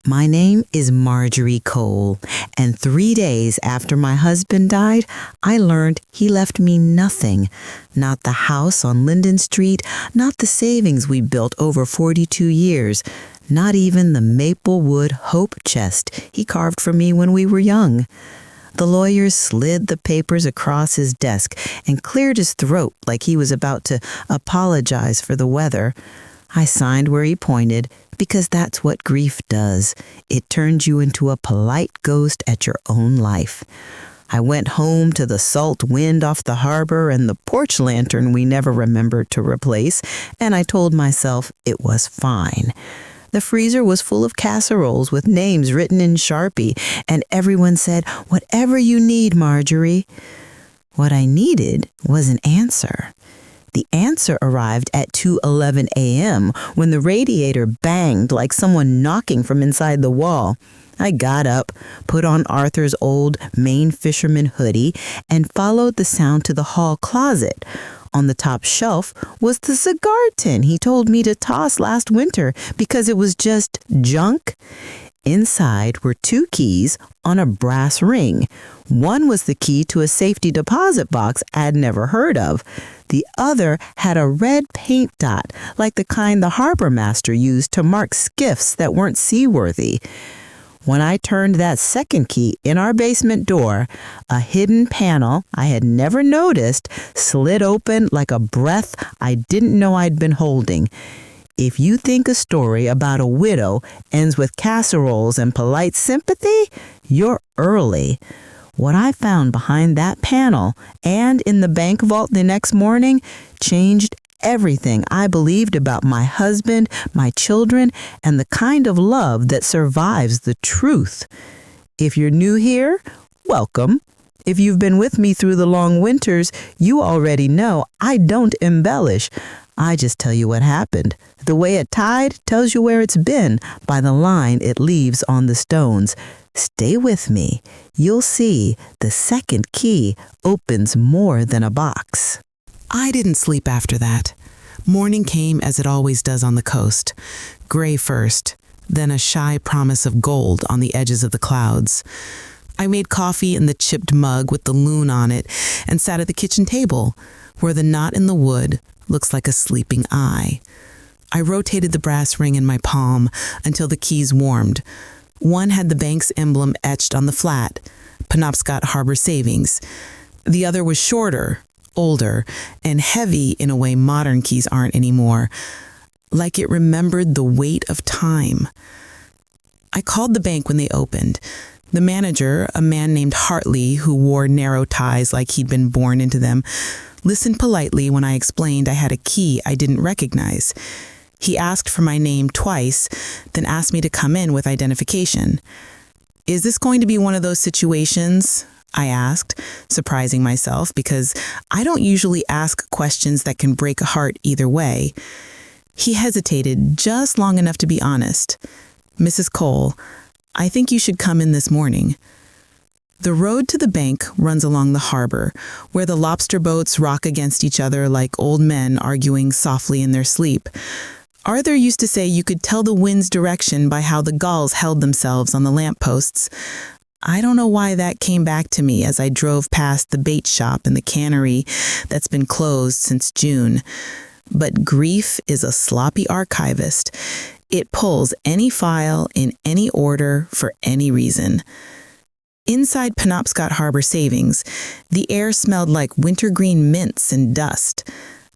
My name is Marjorie Cole, and 3 days after my husband died, I learned he left me nothing. Not the house on Linden Street, not the savings we built over 42 years, not even the maple wood hope chest he carved for me when we were young. The lawyer slid the papers across his desk and cleared his throat like he was about to apologize for the weather. I signed where he pointed, because that's what grief does. It turns you into a polite ghost at your own life. I went home to the salt wind off the harbor and the porch lantern we never remembered to replace, and I told myself it was fine. The freezer was full of casseroles with names written in Sharpie, and everyone said, "Whatever you need, Marjorie." What I needed was an answer. The answer arrived at 2:11 a.m. when the radiator banged like someone knocking from inside the wall. I got up, put on Arthur's old Maine fisherman hoodie, and followed the sound to the hall closet. On the top shelf was the cigar tin he told me to toss last winter because it was just junk. Inside were 2 keys on a brass ring. One was the key to a safety deposit box I'd never heard of. The other had a red paint dot, like the kind the harbor master used to mark skiffs that weren't seaworthy. When I turned that second key in our basement door, a hidden panel I had never noticed slid open like a breath I didn't know I'd been holding. If you think a story about a widow ends with casseroles and polite sympathy, you're early. What I found behind that panel and in the bank vault the next morning changed everything I believed about my husband, my children, and the kind of love that survives the truth. If you're new here, welcome. If you've been with me through the long winters, you already know I don't embellish. I just tell you what happened. The way a tide tells you where it's been by the line it leaves on the stones. Stay with me. You'll see the second key opens more than a box. I didn't sleep after that. Morning came as it always does on the coast. Gray first, then a shy promise of gold on the edges of the clouds. I made coffee in the chipped mug with the loon on it and sat at the kitchen table, where the knot in the wood looks like a sleeping eye. I rotated the brass ring in my palm until the keys warmed. One had the bank's emblem etched on the flat, Penobscot Harbor Savings. The other was shorter, older, and heavy in a way modern keys aren't anymore, like it remembered the weight of time. I called the bank when they opened. The manager, a man named Hartley who wore narrow ties like he'd been born into them, listened politely when I explained I had a key I didn't recognize. He asked for my name twice, then asked me to come in with identification. "Is this going to be one of those situations?" I asked, surprising myself because I don't usually ask questions that can break a heart either way. He hesitated just long enough to be honest. "Mrs. Cole, I think you should come in this morning." The road to the bank runs along the harbor, where the lobster boats rock against each other like old men arguing softly in their sleep. Arthur used to say you could tell the wind's direction by how the gulls held themselves on the lampposts. I don't know why that came back to me as I drove past the bait shop and the cannery that's been closed since June. But grief is a sloppy archivist. It pulls any file in any order for any reason. Inside Penobscot Harbor Savings, the air smelled like wintergreen mints and dust.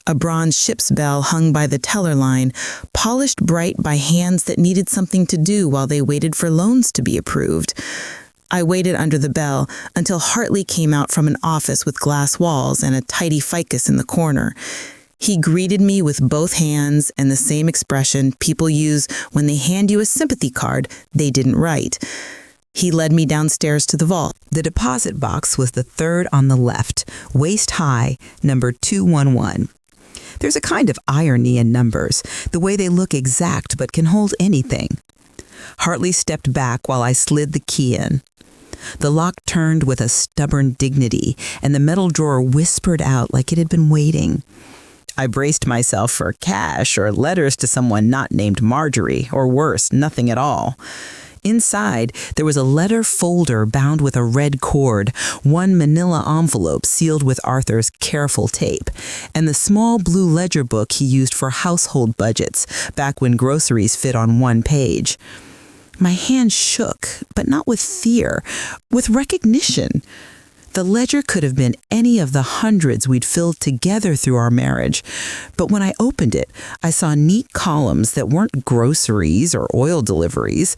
A bronze ship's bell hung by the teller line, polished bright by hands that needed something to do while they waited for loans to be approved. I waited under the bell until Hartley came out from an office with glass walls and a tidy ficus in the corner. He greeted me with both hands and the same expression people use when they hand you a sympathy card they didn't write. He led me downstairs to the vault. The deposit box was the third on the left, waist high, number 211. There's a kind of irony in numbers, the way they look exact but can hold anything. Hartley stepped back while I slid the key in. The lock turned with a stubborn dignity, and the metal drawer whispered out like it had been waiting. I braced myself for cash or letters to someone not named Marjorie, or worse, nothing at all. Inside, there was a letter folder bound with a red cord, one manila envelope sealed with Arthur's careful tape, and the small blue ledger book he used for household budgets, back when groceries fit on one page. My hand shook, but not with fear, with recognition. The ledger could have been any of the hundreds we'd filled together through our marriage, but when I opened it, I saw neat columns that weren't groceries or oil deliveries.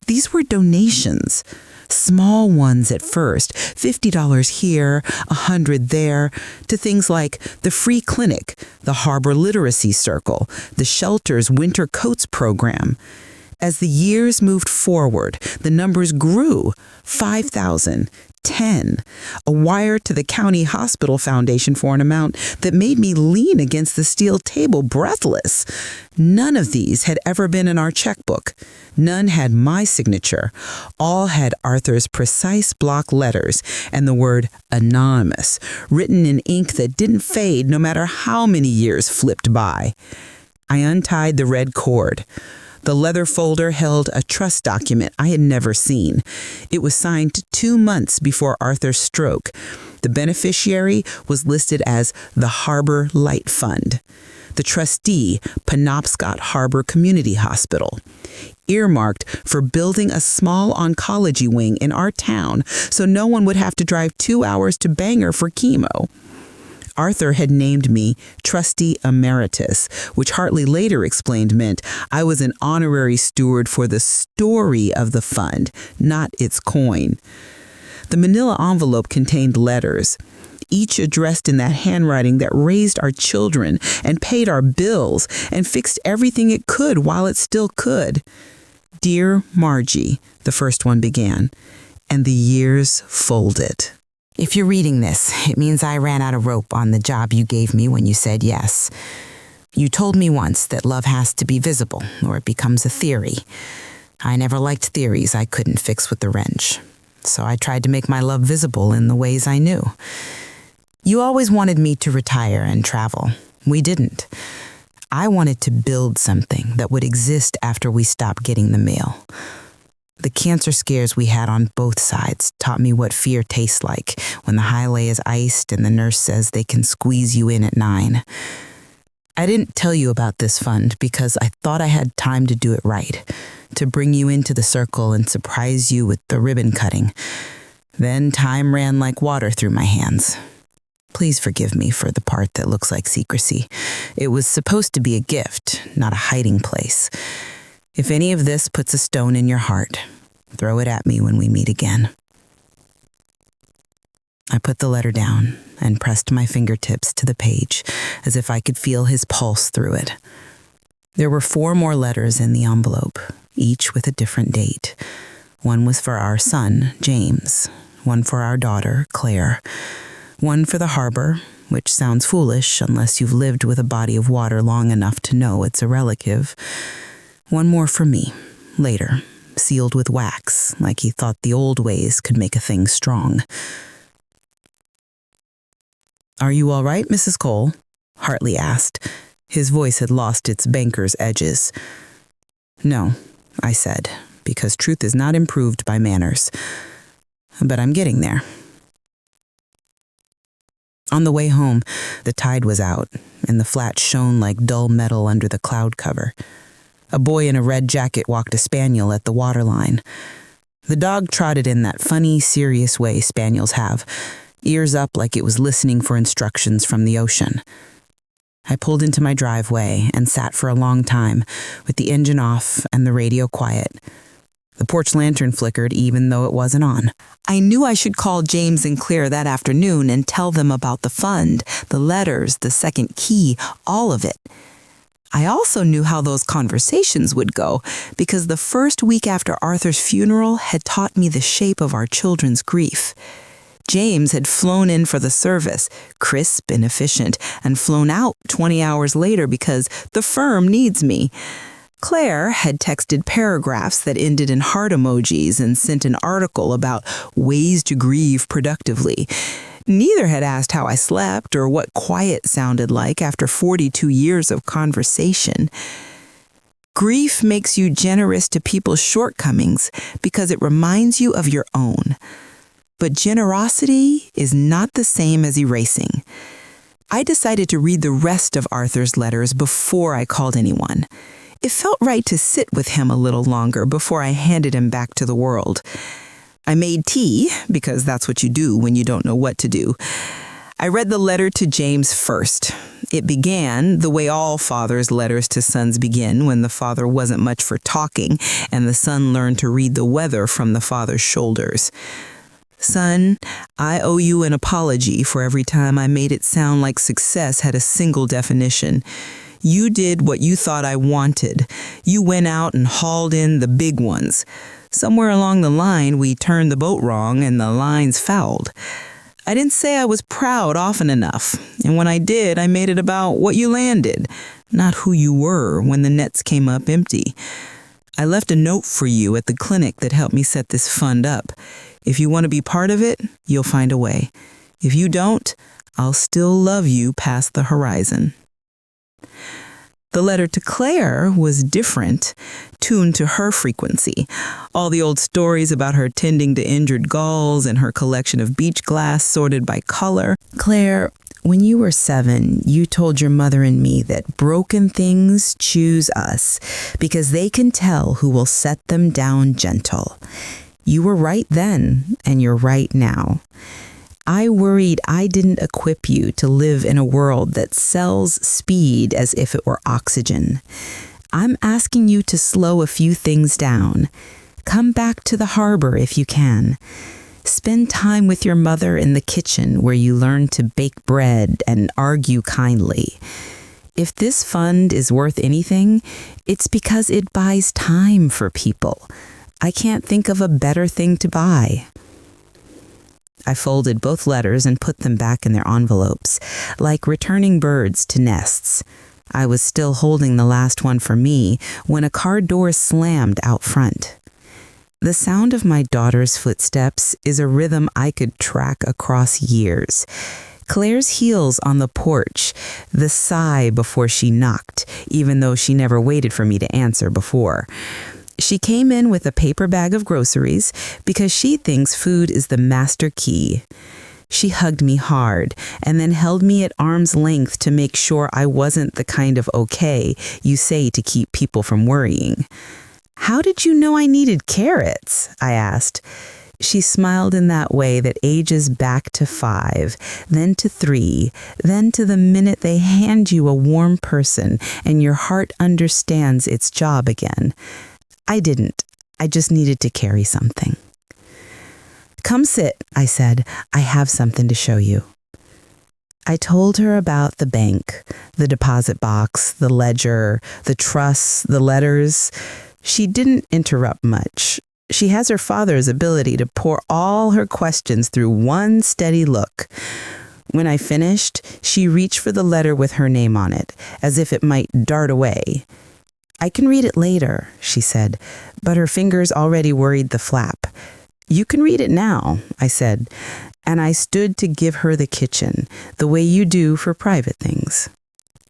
These were donations, small ones at first, $50 here, $100 there, to things like the free clinic, the Harbor Literacy Circle, the shelter's winter coats program. As the years moved forward, the numbers grew, 5,000, 10, a wire to the County Hospital Foundation for an amount that made me lean against the steel table breathless. None of these had ever been in our checkbook. None had my signature. All had Arthur's precise block letters and the word anonymous, written in ink that didn't fade no matter how many years flipped by. I untied the red cord. The leather folder held a trust document I had never seen. It was signed 2 months before Arthur's stroke. The beneficiary was listed as the Harbor Light Fund. The trustee, Penobscot Harbor Community Hospital, earmarked for building a small oncology wing in our town so no one would have to drive 2 hours to Bangor for chemo. Arthur had named me Trustee Emeritus, which Hartley later explained meant I was an honorary steward for the story of the fund, not its coin. The manila envelope contained letters, each addressed in that handwriting that raised our children and paid our bills and fixed everything it could while it still could. Dear Margie, the first one began, and the years folded. If you're reading this, it means I ran out of rope on the job you gave me when you said yes. You told me once that love has to be visible, or it becomes a theory. I never liked theories I couldn't fix with the wrench, so I tried to make my love visible in the ways I knew. You always wanted me to retire and travel. We didn't. I wanted to build something that would exist after we stopped getting the mail. The cancer scares we had on both sides taught me what fear tastes like when the highway is iced and the nurse says they can squeeze you in at 9. I didn't tell you about this fund because I thought I had time to do it right, to bring you into the circle and surprise you with the ribbon cutting. Then time ran like water through my hands. Please forgive me for the part that looks like secrecy. It was supposed to be a gift, not a hiding place. If any of this puts a stone in your heart, throw it at me when we meet again. I put the letter down and pressed my fingertips to the page as if I could feel his pulse through it. There were 4 more letters in the envelope, each with a different date. One was for our son, James, one for our daughter, Claire, one for the harbor, which sounds foolish unless you've lived with a body of water long enough to know it's a relative. One more for me, later, sealed with wax, like he thought the old ways could make a thing strong. "Are you all right, Mrs. Cole?" Hartley asked. His voice had lost its banker's edges. "No," I said, because truth is not improved by manners. But I'm getting there. On the way home, the tide was out, and the flat shone like dull metal under the cloud cover. A boy in a red jacket walked a spaniel at the waterline. The dog trotted in that funny, serious way spaniels have, ears up like it was listening for instructions from the ocean. I pulled into my driveway and sat for a long time, with the engine off and the radio quiet. The porch lantern flickered even though it wasn't on. I knew I should call James and Claire that afternoon and tell them about the fund, the letters, the second key, all of it. I also knew how those conversations would go, because the first week after Arthur's funeral had taught me the shape of our children's grief. James had flown in for the service, crisp and efficient, and flown out 20 hours later because the firm needs me. Claire had texted paragraphs that ended in heart emojis and sent an article about ways to grieve productively. Neither had asked how I slept or what quiet sounded like after 42 years of conversation. Grief makes you generous to people's shortcomings because it reminds you of your own. But generosity is not the same as erasing. I decided to read the rest of Arthur's letters before I called anyone. It felt right to sit with him a little longer before I handed him back to the world. I made tea, because that's what you do when you don't know what to do. I read the letter to James first. It began the way all fathers' letters to sons begin, when the father wasn't much for talking and the son learned to read the weather from the father's shoulders. Son, I owe you an apology for every time I made it sound like success had a single definition. You did what you thought I wanted. You went out and hauled in the big ones. Somewhere along the line, we turned the boat wrong and the lines fouled. I didn't say I was proud often enough, and when I did, I made it about what you landed, not who you were when the nets came up empty. I left a note for you at the clinic that helped me set this fund up. If you want to be part of it, you'll find a way. If you don't, I'll still love you past the horizon. The letter to Claire was different, tuned to her frequency. All the old stories about her tending to injured gulls and her collection of beach glass sorted by color. Claire, when you were 7, you told your mother and me that broken things choose us because they can tell who will set them down gentle. You were right then, and you're right now. I worried I didn't equip you to live in a world that sells speed as if it were oxygen. I'm asking you to slow a few things down. Come back to the harbor if you can. Spend time with your mother in the kitchen where you learn to bake bread and argue kindly. If this fund is worth anything, it's because it buys time for people. I can't think of a better thing to buy. I folded both letters and put them back in their envelopes, like returning birds to nests. I was still holding the last one for me when a car door slammed out front. The sound of my daughter's footsteps is a rhythm I could track across years. Claire's heels on the porch, the sigh before she knocked, even though she never waited for me to answer before. She came in with a paper bag of groceries because she thinks food is the master key. She hugged me hard and then held me at arm's length to make sure I wasn't the kind of okay you say to keep people from worrying. "How did you know I needed carrots?" I asked. She smiled in that way that ages back to 5, then to 3, then to the minute they hand you a warm person and your heart understands its job again. I didn't. I just needed to carry something. "Come sit," I said. "I have something to show you." I told her about the bank, the deposit box, the ledger, the trusts, the letters. She didn't interrupt much. She has her father's ability to pour all her questions through one steady look. When I finished, she reached for the letter with her name on it, as if it might dart away. "I can read it later," she said, but her fingers already worried the flap. "You can read it now," I said, and I stood to give her the kitchen, the way you do for private things.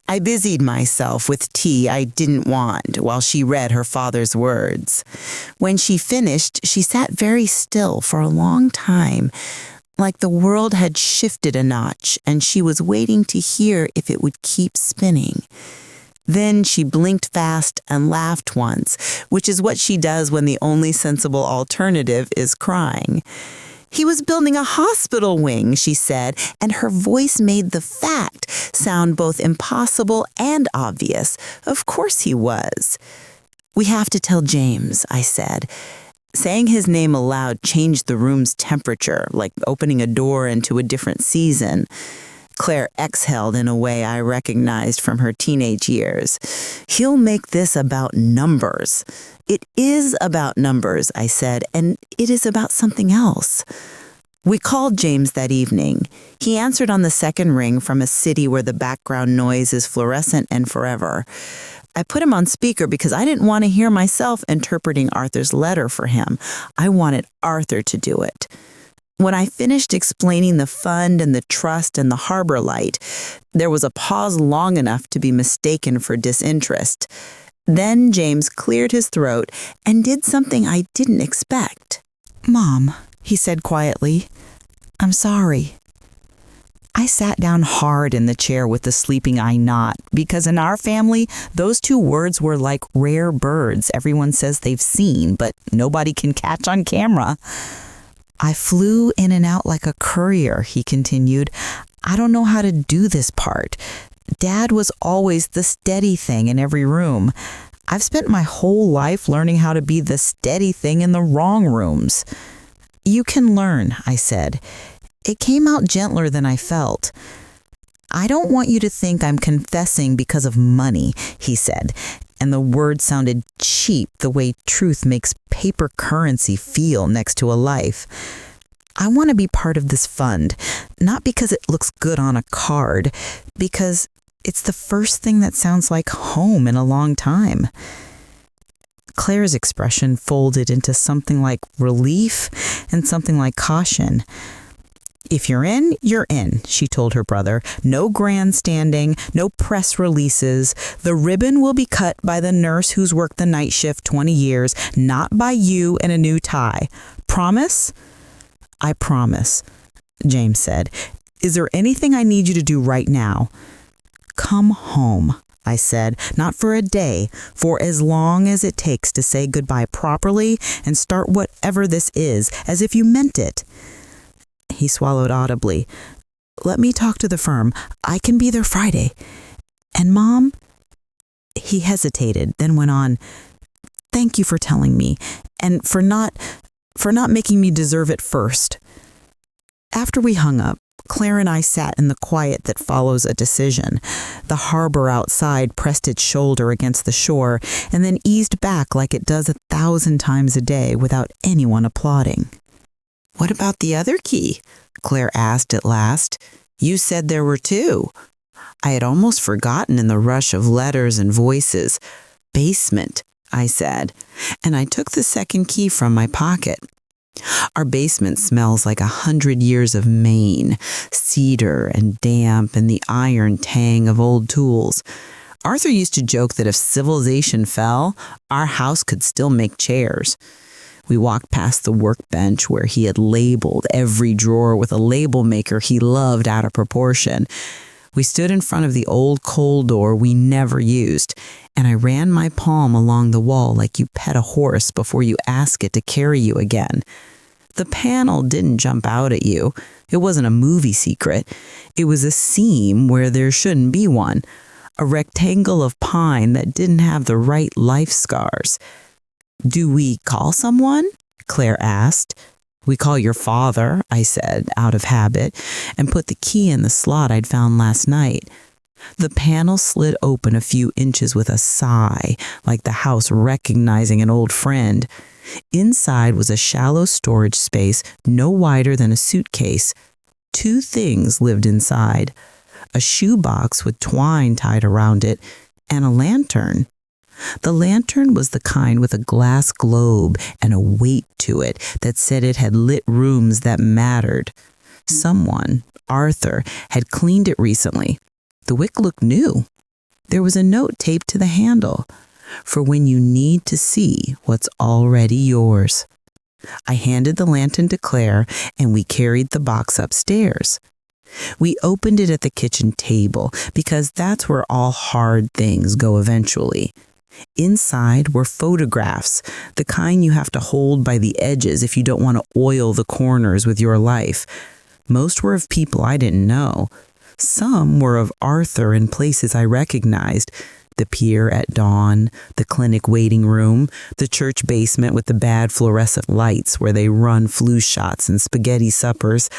I busied myself with tea I didn't want while she read her father's words. When she finished, she sat very still for a long time, like the world had shifted a notch and she was waiting to hear if it would keep spinning. Then she blinked fast and laughed once, which is what she does when the only sensible alternative is crying. "He was building a hospital wing," she said, and her voice made the fact sound both impossible and obvious. Of course he was. "We have to tell James," I said. Saying his name aloud changed the room's temperature, like opening a door into a different season. Claire exhaled in a way I recognized from her teenage years. "He'll make this about numbers." "It is about numbers," I said, "and it is about something else." We called James that evening. He answered on the second ring from a city where the background noise is fluorescent and forever. I put him on speaker because I didn't want to hear myself interpreting Arthur's letter for him. I wanted Arthur to do it. When I finished explaining the fund and the trust and the harbor light, there was a pause long enough to be mistaken for disinterest. Then James cleared his throat and did something I didn't expect. "Mom," he said quietly, "I'm sorry." I sat down hard in the chair with the sleeping eye knot because in our family, those two words were like rare birds everyone says they've seen, but nobody can catch on camera. "I flew in and out like a courier," he continued. "I don't know how to do this part. Dad was always the steady thing in every room. I've spent my whole life learning how to be the steady thing in the wrong rooms." "You can learn," I said. It came out gentler than I felt. "I don't want you to think I'm confessing because of money," he said, and the word sounded cheap the way truth makes paper currency feel next to a life. "I want to be part of this fund, not because it looks good on a card, because it's the first thing that sounds like home in a long time." Claire's expression folded into something like relief and something like caution. "If you're in, you're in," she told her brother. "No grandstanding, no press releases. The ribbon will be cut by the nurse who's worked the night shift 20 years, not by you in a new tie. Promise?" "I promise," James said. "Is there anything I need you to do right now?" "Come home," I said, "not for a day, for as long as it takes to say goodbye properly and start whatever this is, as if you meant it." He swallowed audibly. "Let me talk to the firm. I can be there Friday. And Mom?" He hesitated, then went on, "Thank you for telling me, and for not making me deserve it first." After we hung up, Claire and I sat in the quiet that follows a decision. The harbor outside pressed its shoulder against the shore and then eased back like it does 1,000 times a day without anyone applauding. "What about the other key?" Claire asked at last. "You said there were two." I had almost forgotten in the rush of letters and voices. "Basement," I said, and I took the second key from my pocket. Our basement smells like 100 years of Maine, cedar and damp and the iron tang of old tools. Arthur used to joke that if civilization fell, our house could still make chairs. We walked past the workbench where he had labeled every drawer with a label maker he loved out of proportion. We stood in front of the old coal door we never used, and I ran my palm along the wall like you pet a horse before you ask it to carry you again. The panel didn't jump out at you. It wasn't a movie secret. It was a seam where there shouldn't be one, a rectangle of pine that didn't have the right life scars. "Do we call someone?" Claire asked. "We call your father," I said, out of habit, and put the key in the slot I'd found last night. The panel slid open a few inches with a sigh, like the house recognizing an old friend. Inside was a shallow storage space no wider than a suitcase. Two things lived inside: a shoebox with twine tied around it, and a lantern. The lantern was the kind with a glass globe and a weight to it that said it had lit rooms that mattered. Someone, Arthur, had cleaned it recently. The wick looked new. There was a note taped to the handle: "For when you need to see what's already yours." I handed the lantern to Claire, and we carried the box upstairs. We opened it at the kitchen table because that's where all hard things go eventually. Inside were photographs, the kind you have to hold by the edges if you don't want to oil the corners with your life. Most were of people I didn't know. Some were of Arthur in places I recognized: the pier at dawn, the clinic waiting room, the church basement with the bad fluorescent lights where they run flu shots and spaghetti suppers.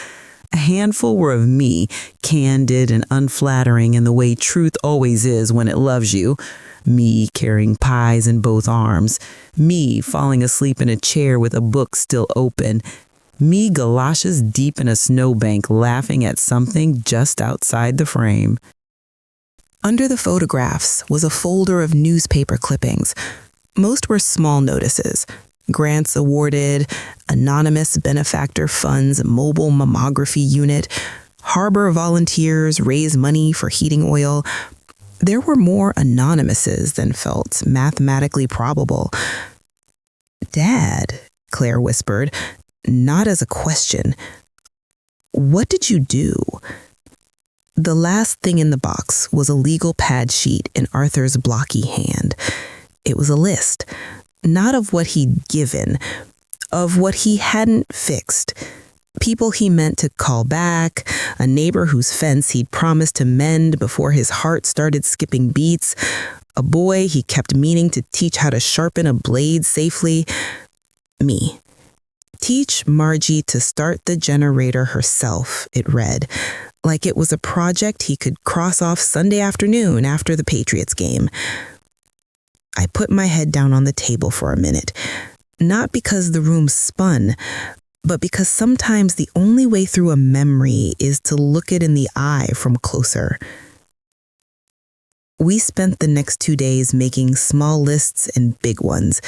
A handful were of me, candid and unflattering in the way truth always is when it loves you. Me carrying pies in both arms. Me falling asleep in a chair with a book still open. Me galoshes deep in a snowbank laughing at something just outside the frame. Under the photographs was a folder of newspaper clippings. Most were small notices: grants awarded, anonymous benefactor funds mobile mammography unit, harbor volunteers raise money for heating oil. There were more anonymouses than felt mathematically probable. "Dad," Claire whispered, not as a question, "what did you do?" The last thing in the box was a legal pad sheet in Arthur's blocky hand. It was a list, not of what he'd given, of what he hadn't fixed. People he meant to call back, a neighbor whose fence he'd promised to mend before his heart started skipping beats, a boy he kept meaning to teach how to sharpen a blade safely. Me. "Teach Margie to start the generator herself," it read, like it was a project he could cross off Sunday afternoon after the Patriots game. I put my head down on the table for a minute, not because the room spun, but because sometimes the only way through a memory is to look it in the eye from closer. We spent the next 2 days making small lists and big ones.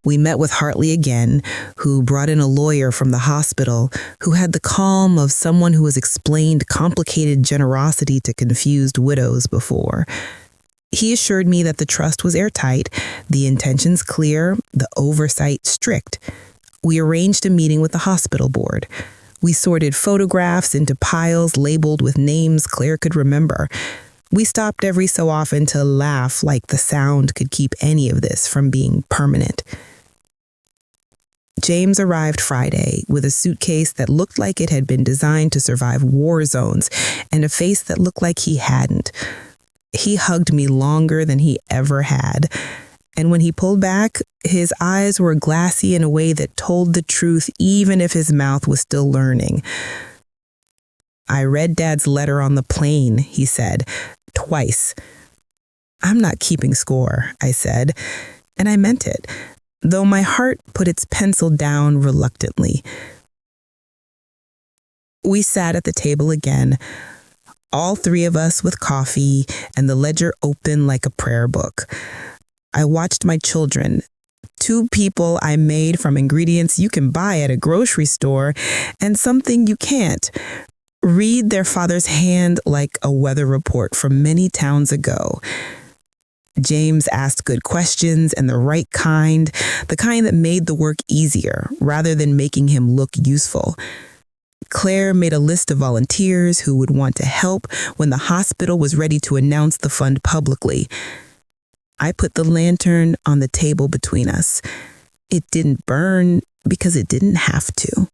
We met with Hartley again, who brought in a lawyer from the hospital who had the calm of someone who has explained complicated generosity to confused widows before. He assured me that the trust was airtight, the intentions clear, the oversight strict. We arranged a meeting with the hospital board. We sorted photographs into piles labeled with names Claire could remember. We stopped every so often to laugh like the sound could keep any of this from being permanent. James arrived Friday with a suitcase that looked like it had been designed to survive war zones and a face that looked like he hadn't. He hugged me longer than he ever had. And when he pulled back, his eyes were glassy in a way that told the truth even if his mouth was still learning. "I read Dad's letter on the plane," he said, twice. "I'm not keeping score," I said, and I meant it, though my heart put its pencil down reluctantly. We sat at the table again, all three of us with coffee and the ledger open like a prayer book. I watched my children, 2 people I made from ingredients you can buy at a grocery store and something you can't, read their father's hand like a weather report from many towns ago. James asked good questions and the right kind, the kind that made the work easier rather than making him look useful. Claire made a list of volunteers who would want to help when the hospital was ready to announce the fund publicly. I put the lantern on the table between us. It didn't burn because it didn't have to.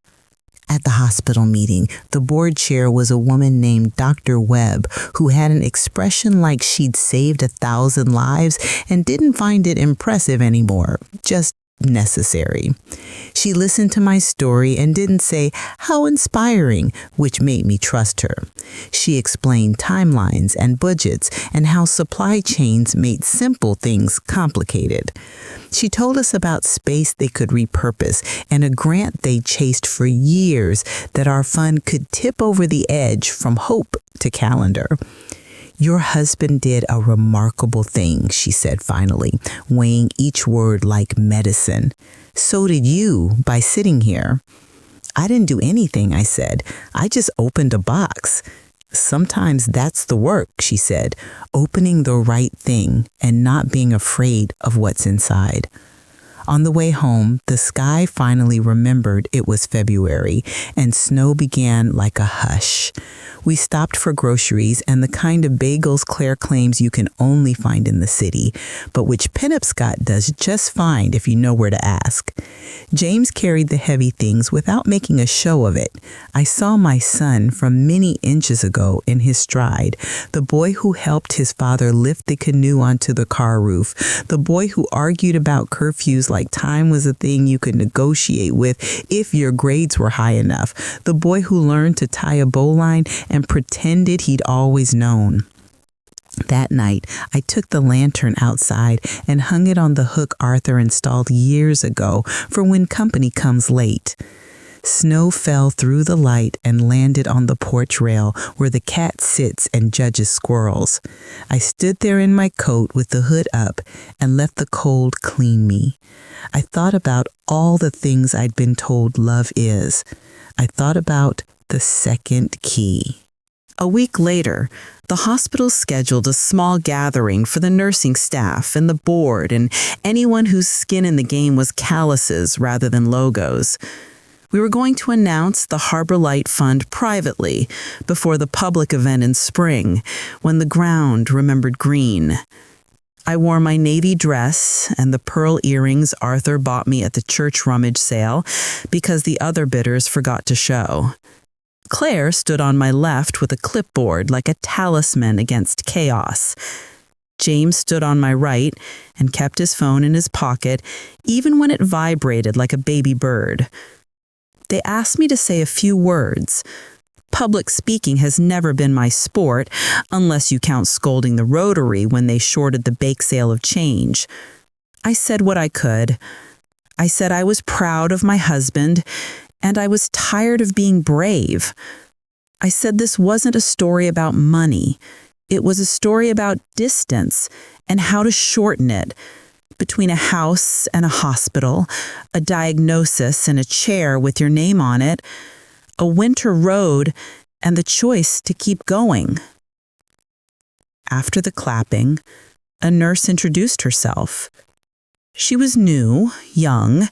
At the hospital meeting, the board chair was a woman named Dr. Webb, who had an expression like she'd saved 1,000 lives and didn't find it impressive anymore, just necessary. She listened to my story and didn't say, "How inspiring," which made me trust her. She explained timelines and budgets and how supply chains made simple things complicated. She told us about space they could repurpose and a grant they chased for years that our fund could tip over the edge from hope to calendar. "Your husband did a remarkable thing," she said finally, weighing each word like medicine. "So did you by sitting here." "I didn't do anything," I said. "I just opened a box." "Sometimes that's the work," she said, opening the right thing and not being afraid of what's inside. On the way home, the sky finally remembered it was February, and snow began like a hush. We stopped for groceries and the kind of bagels Claire claims you can only find in the city, but which Penobscot does just fine if you know where to ask. James carried the heavy things without making a show of it. I saw my son from many inches ago in his stride, the boy who helped his father lift the canoe onto the car roof, the boy who argued about curfews like time was a thing you could negotiate with if your grades were high enough, the boy who learned to tie a bowline and pretended he'd always known. That night, I took the lantern outside and hung it on the hook Arthur installed years ago for when company comes late. Snow fell through the light and landed on the porch rail where the cat sits and judges squirrels. I stood there in my coat with the hood up and let the cold clean me. I thought about all the things I'd been told love is. I thought about the second key. A week later, the hospital scheduled a small gathering for the nursing staff and the board and anyone whose skin in the game was calluses rather than logos. We were going to announce the Harbor Light Fund privately before the public event in spring, when the ground remembered green. I wore my navy dress and the pearl earrings Arthur bought me at the church rummage sale because the other bidders forgot to show. Claire stood on my left with a clipboard like a talisman against chaos. James stood on my right and kept his phone in his pocket, even when it vibrated like a baby bird. They asked me to say a few words. Public speaking has never been my sport, unless you count scolding the Rotary when they shorted the bake sale of change. I said what I could. I said I was proud of my husband, and I was tired of being brave. I said this wasn't a story about money. It was a story about distance and how to shorten it. Between a house and a hospital, a diagnosis and a chair with your name on it, a winter road, and the choice to keep going. After the clapping, a nurse introduced herself. She was new, young,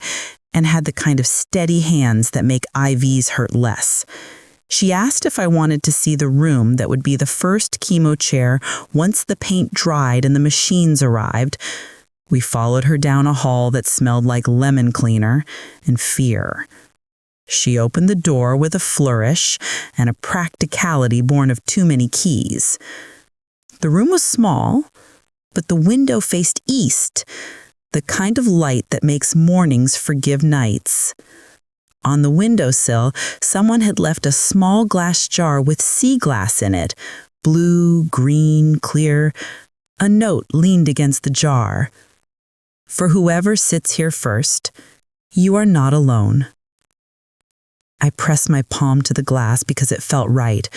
and had the kind of steady hands that make IVs hurt less. She asked if I wanted to see the room that would be the first chemo chair once the paint dried and the machines arrived. We followed her down a hall that smelled like lemon cleaner and fear. She opened the door with a flourish and a practicality born of too many keys. The room was small, but the window faced east, the kind of light that makes mornings forgive nights. On the windowsill, someone had left a small glass jar with sea glass in it, blue, green, clear. A note leaned against the jar. For whoever sits here first, you are not alone. I pressed my palm to the glass because it felt right,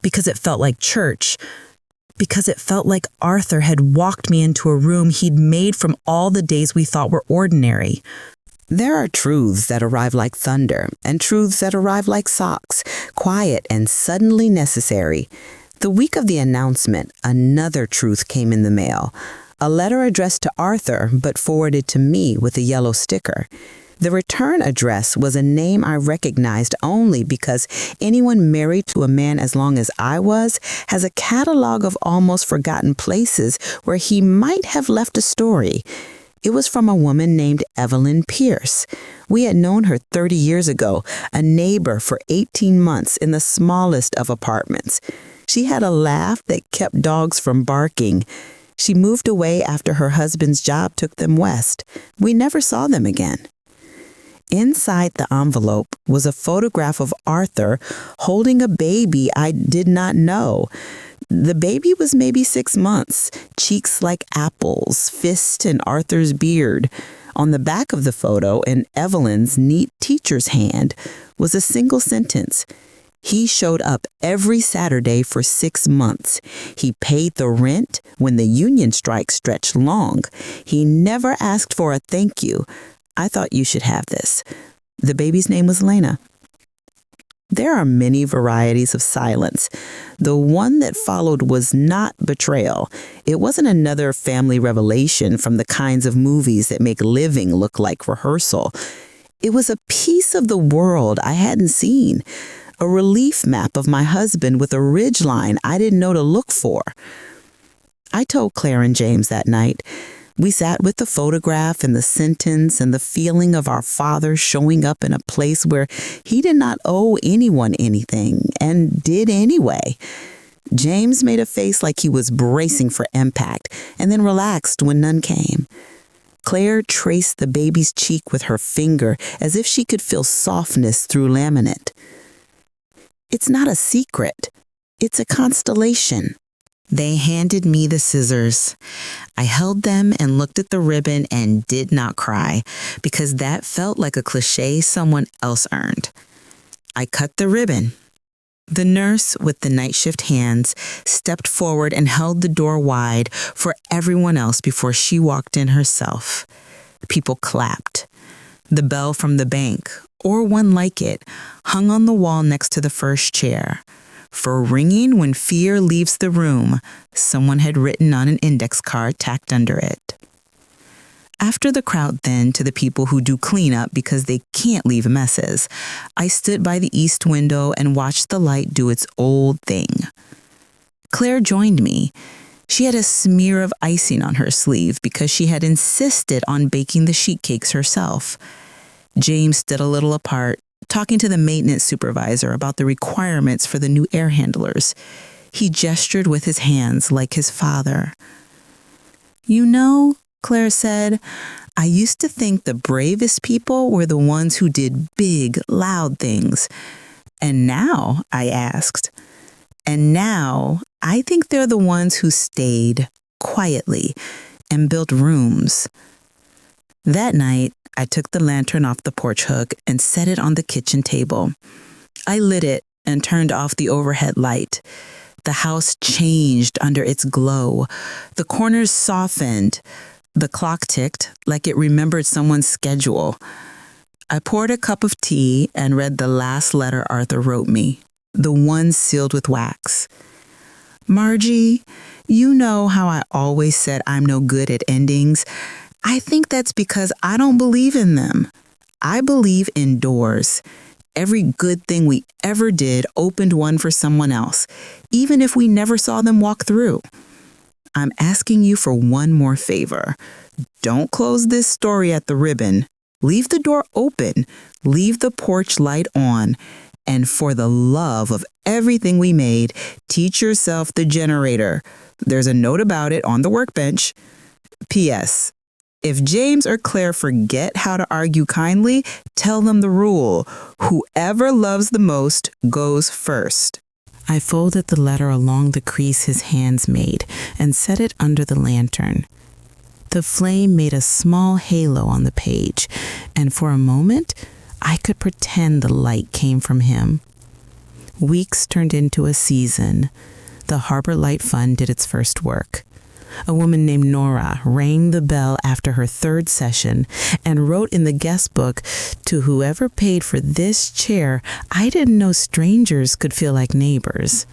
because it felt like church, because it felt like Arthur had walked me into a room he'd made from all the days we thought were ordinary. There are truths that arrive like thunder and truths that arrive like socks, quiet and suddenly necessary. The week of the announcement, another truth came in the mail. A letter addressed to Arthur but forwarded to me with a yellow sticker. The return address was a name I recognized only because anyone married to a man as long as I was has a catalog of almost forgotten places where he might have left a story. It was from a woman named Evelyn Pierce. We had known her 30 years ago, a neighbor for 18 months in the smallest of apartments. She had a laugh that kept dogs from barking. She moved away after her husband's job took them west. We never saw them again. Inside the envelope was a photograph of Arthur holding a baby I did not know. The baby was maybe 6 months, cheeks like apples, fist in Arthur's beard. On the back of the photo, in Evelyn's neat teacher's hand, was a single sentence. He showed up every Saturday for 6 months. He paid the rent when the union strike stretched long. He never asked for a thank you. I thought you should have this. The baby's name was Lena. There are many varieties of silence. The one that followed was not betrayal. It wasn't another family revelation from the kinds of movies that make living look like rehearsal. It was a piece of the world I hadn't seen, a relief map of my husband with a ridgeline I didn't know to look for. I told Claire and James that night. We sat with the photograph and the sentence and the feeling of our father showing up in a place where he did not owe anyone anything and did anyway. James made a face like he was bracing for impact and then relaxed when none came. Claire traced the baby's cheek with her finger as if she could feel softness through laminate. It's not a secret. It's a constellation. They handed me the scissors. I held them and looked at the ribbon and did not cry because that felt like a cliche someone else earned. I cut the ribbon. The nurse with the night shift hands stepped forward and held the door wide for everyone else before she walked in herself. People clapped. The bell from the bank, or one like it, hung on the wall next to the first chair. for ringing when fear leaves the room, someone had written on an index card tacked under it. After the crowd then to the people who do cleanup because they can't leave messes, I stood by the east window and watched the light do its old thing. Claire joined me. She had a smear of icing on her sleeve because she had insisted on baking the sheet cakes herself. James stood a little apart, talking to the maintenance supervisor about the requirements for the new air handlers. He gestured with his hands like his father. "You know," Claire said, "I used to think the bravest people were the ones who did big, loud things. And now," I asked, "and now I think they're the ones who stayed quietly and built rooms." That night, I took the lantern off the porch hook and set it on the kitchen table. I lit it and turned off the overhead light. The house changed under its glow. The corners softened. The clock ticked like it remembered someone's schedule. I poured a cup of tea and read the last letter Arthur wrote me, the one sealed with wax. "Margie, you know how I always said I'm no good at endings. I think that's because I don't believe in them. I believe in doors. Every good thing we ever did opened one for someone else, even if we never saw them walk through. I'm asking you for one more favor. Don't close this story at the ribbon. Leave the door open. Leave the porch light on. And for the love of everything we made, teach yourself the generator. There's a note about it on the workbench. P.S. If James or Claire forget how to argue kindly, tell them the rule. Whoever loves the most goes first." I folded the letter along the crease his hands made and set it under the lantern. The flame made a small halo on the page, and for a moment, I could pretend the light came from him. Weeks turned into a season. The Harbor Light Fund did its first work. A woman named Nora rang the bell after her third session and wrote in the guest book, "To whoever paid for this chair, I didn't know strangers could feel like neighbors."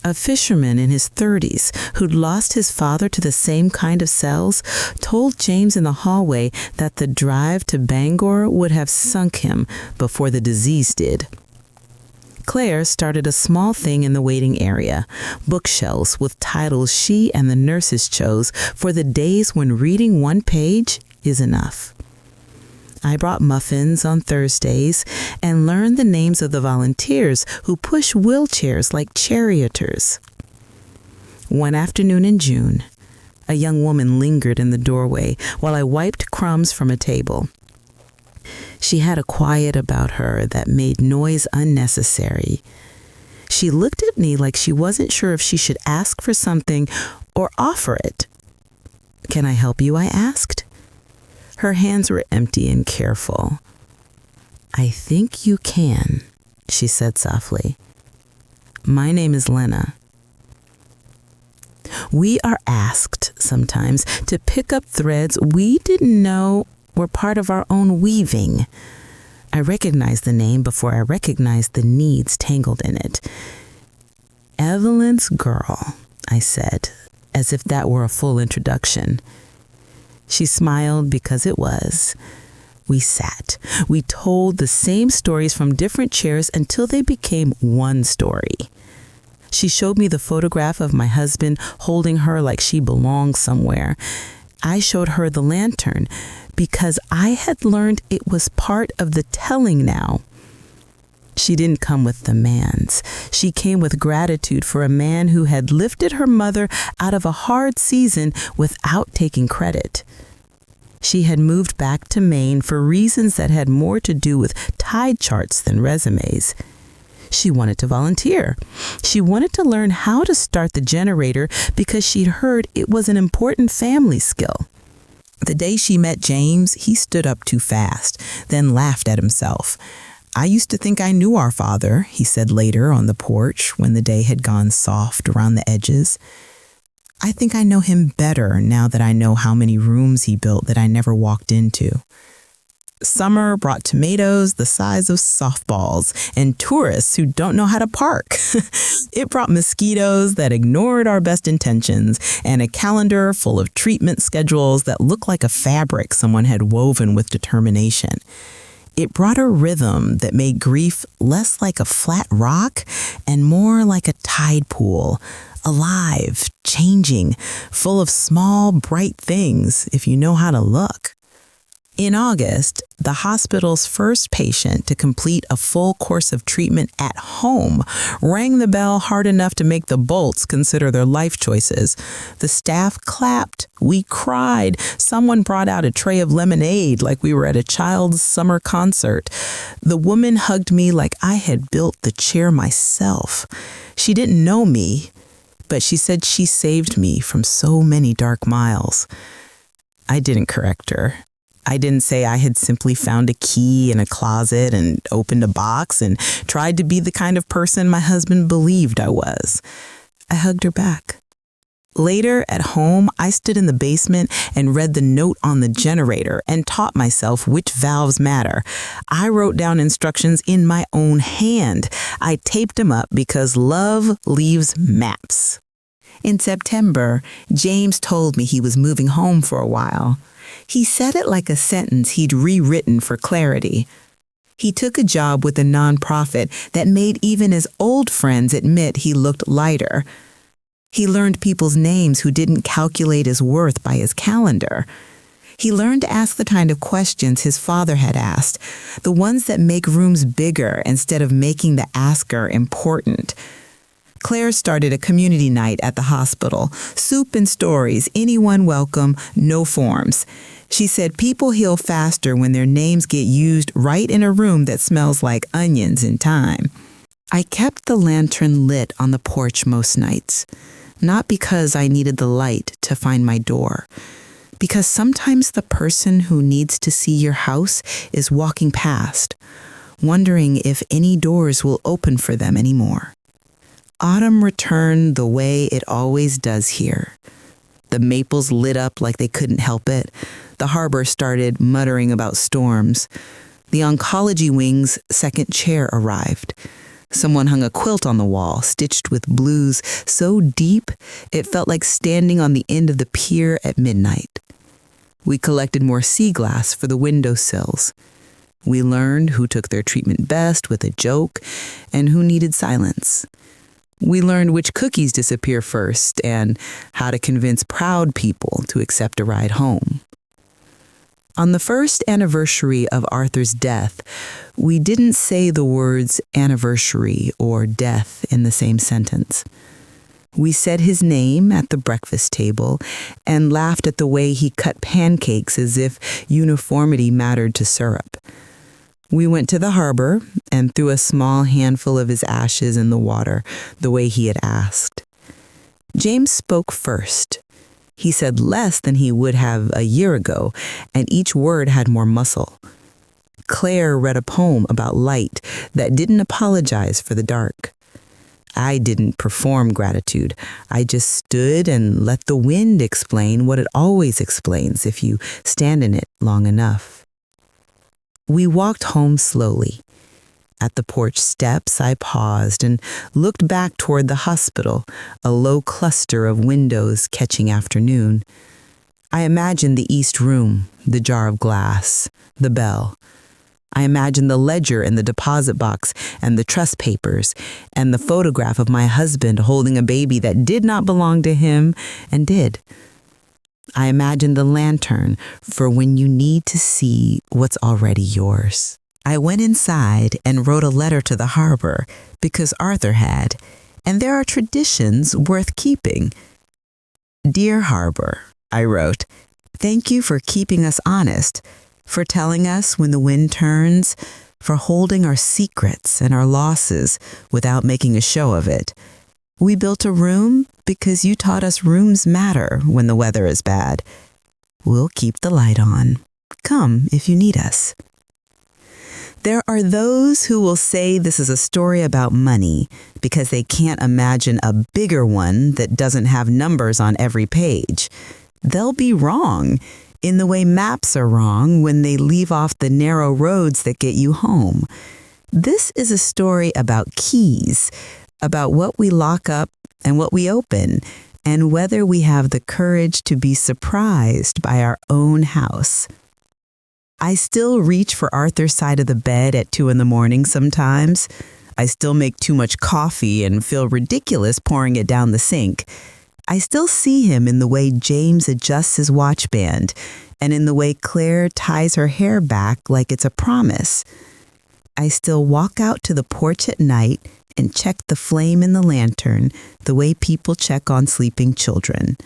A fisherman in his 30s who'd lost his father to the same kind of cells told James in the hallway that the drive to Bangor would have sunk him before the disease did. Claire started a small thing in the waiting area, bookshelves with titles she and the nurses chose for the days when reading one page is enough. I brought muffins on Thursdays and learned the names of the volunteers who push wheelchairs like charioteers. One afternoon in June, a young woman lingered in the doorway while I wiped crumbs from a table. She had a quiet about her that made noise unnecessary. She looked at me like she wasn't sure if she should ask for something or offer it. "Can I help you?" I asked. Her hands were empty and careful. "I think you can," she said softly. "My name is Lena." We are asked sometimes to pick up threads we didn't know were part of our own weaving. I recognized the name before I recognized the needs tangled in it. "Evelyn's girl," I said, as if that were a full introduction. She smiled because it was. We sat. We told the same stories from different chairs until they became one story. She showed me the photograph of my husband holding her like she belonged somewhere. I showed her the lantern because I had learned it was part of the telling now. She didn't come with demands. She came with gratitude for a man who had lifted her mother out of a hard season without taking credit. She had moved back to Maine for reasons that had more to do with tide charts than resumes. She wanted to volunteer. She wanted to learn how to start the generator because she'd heard it was an important family skill. The day she met James, he stood up too fast, then laughed at himself. "I used to think I knew our father," he said later on the porch when the day had gone soft around the edges. "I think I know him better now that I know how many rooms he built that I never walked into." Summer brought tomatoes the size of softballs and tourists who don't know how to park. It brought mosquitoes that ignored our best intentions and a calendar full of treatment schedules that looked like a fabric someone had woven with determination. It brought a rhythm that made grief less like a flat rock and more like a tide pool, alive, changing, full of small, bright things if you know how to look. In August, the hospital's first patient to complete a full course of treatment at home rang the bell hard enough to make the Bolts consider their life choices. The staff clapped. We cried. Someone brought out a tray of lemonade like we were at a child's summer concert. The woman hugged me like I had built the chair myself. She didn't know me, but she said she saved me from so many dark miles. I didn't correct her. I didn't say I had simply found a key in a closet and opened a box and tried to be the kind of person my husband believed I was. I hugged her back. Later, at home, I stood in the basement and read the note on the generator and taught myself which valves matter. I wrote down instructions in my own hand. I taped them up because love leaves maps. In September, James told me he was moving home for a while. He said it like a sentence he'd rewritten for clarity. He took a job with a nonprofit that made even his old friends admit he looked lighter. He learned people's names who didn't calculate his worth by his calendar. He learned to ask the kind of questions his father had asked, the ones that make rooms bigger instead of making the asker important. Claire started a community night at the hospital. Soup and stories, anyone welcome, no forms. She said people heal faster when their names get used right in a room that smells like onions and thyme. I kept the lantern lit on the porch most nights, not because I needed the light to find my door, because sometimes the person who needs to see your house is walking past, wondering if any doors will open for them anymore. Autumn returned the way it always does here. The maples lit up like they couldn't help it. The harbor started muttering about storms. The oncology wing's second chair arrived. Someone hung a quilt on the wall, stitched with blues so deep it felt like standing on the end of the pier at midnight. We collected more sea glass for the windowsills. We learned who took their treatment best with a joke and who needed silence. We learned which cookies disappear first and how to convince proud people to accept a ride home. On the first anniversary of Arthur's death, we didn't say the words anniversary or death in the same sentence. We said his name at the breakfast table and laughed at the way he cut pancakes as if uniformity mattered to syrup. We went to the harbor and threw a small handful of his ashes in the water, the way he had asked. James spoke first. He said less than he would have a year ago, and each word had more muscle. Claire read a poem about light that didn't apologize for the dark. I didn't perform gratitude. I just stood and let the wind explain what it always explains if you stand in it long enough. We walked home slowly. At the porch steps, I paused and looked back toward the hospital, a low cluster of windows catching afternoon. I imagined the east room, the jar of glass, the bell. I imagined the ledger in the deposit box and the trust papers and the photograph of my husband holding a baby that did not belong to him and did. I imagined the lantern for when you need to see what's already yours. I went inside and wrote a letter to the harbor because Arthur had, and there are traditions worth keeping. Dear Harbor, I wrote, thank you for keeping us honest, for telling us when the wind turns, for holding our secrets and our losses without making a show of it. We built a room because you taught us rooms matter when the weather is bad. We'll keep the light on. Come if you need us. There are those who will say this is a story about money because they can't imagine a bigger one that doesn't have numbers on every page. They'll be wrong. in the way maps are wrong when they leave off the narrow roads that get you home. This is a story about keys, about what we lock up and what we open, and whether we have the courage to be surprised by our own house. I still reach for Arthur's side of the bed at 2 a.m. sometimes. I still make too much coffee and feel ridiculous pouring it down the sink. I still see him in the way James adjusts his watch band and in the way Claire ties her hair back like it's a promise. I still walk out to the porch at night and check the flame in the lantern the way people check on sleeping children.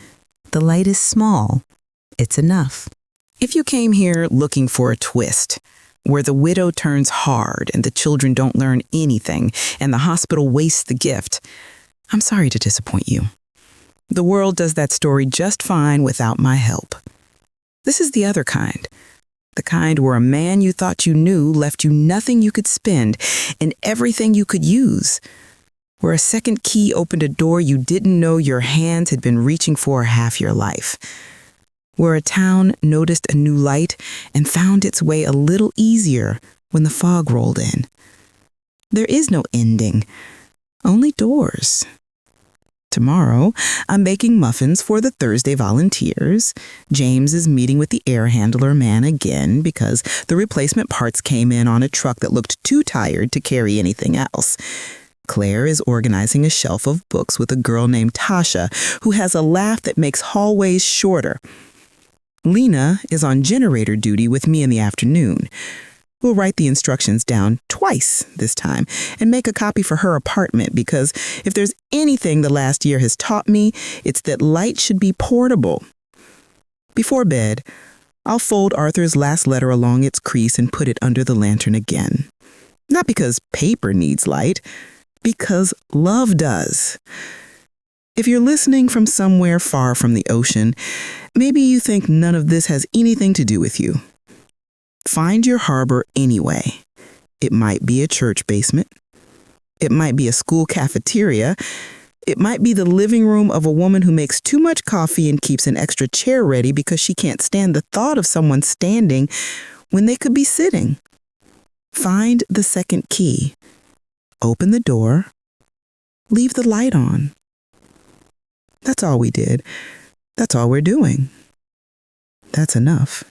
The light is small. It's enough. If you came here looking for a twist, where the widow turns hard and the children don't learn anything and the hospital wastes the gift, I'm sorry to disappoint you. The world does that story just fine without my help. This is the other kind. The kind where a man you thought you knew left you nothing you could spend and everything you could use. Where a second key opened a door you didn't know your hands had been reaching for half your life. Where a town noticed a new light and found its way a little easier when the fog rolled in. There is no ending, only doors. Tomorrow, I'm baking muffins for the Thursday volunteers. James is meeting with the air handler man again because the replacement parts came in on a truck that looked too tired to carry anything else. Claire is organizing a shelf of books with a girl named Tasha who has a laugh that makes hallways shorter. Lena is on generator duty with me in the afternoon. We'll write the instructions down twice this time and make a copy for her apartment because if there's anything the last year has taught me, it's that light should be portable. Before bed, I'll fold Arthur's last letter along its crease and put it under the lantern again. Not because paper needs light, because love does. If you're listening from somewhere far from the ocean, maybe you think none of this has anything to do with you. Find your harbor anyway. It might be a church basement. It might be a school cafeteria. It might be the living room of a woman who makes too much coffee and keeps an extra chair ready because she can't stand the thought of someone standing when they could be sitting. Find the second key. Open the door. Leave the light on. That's all we did. That's all we're doing. That's enough.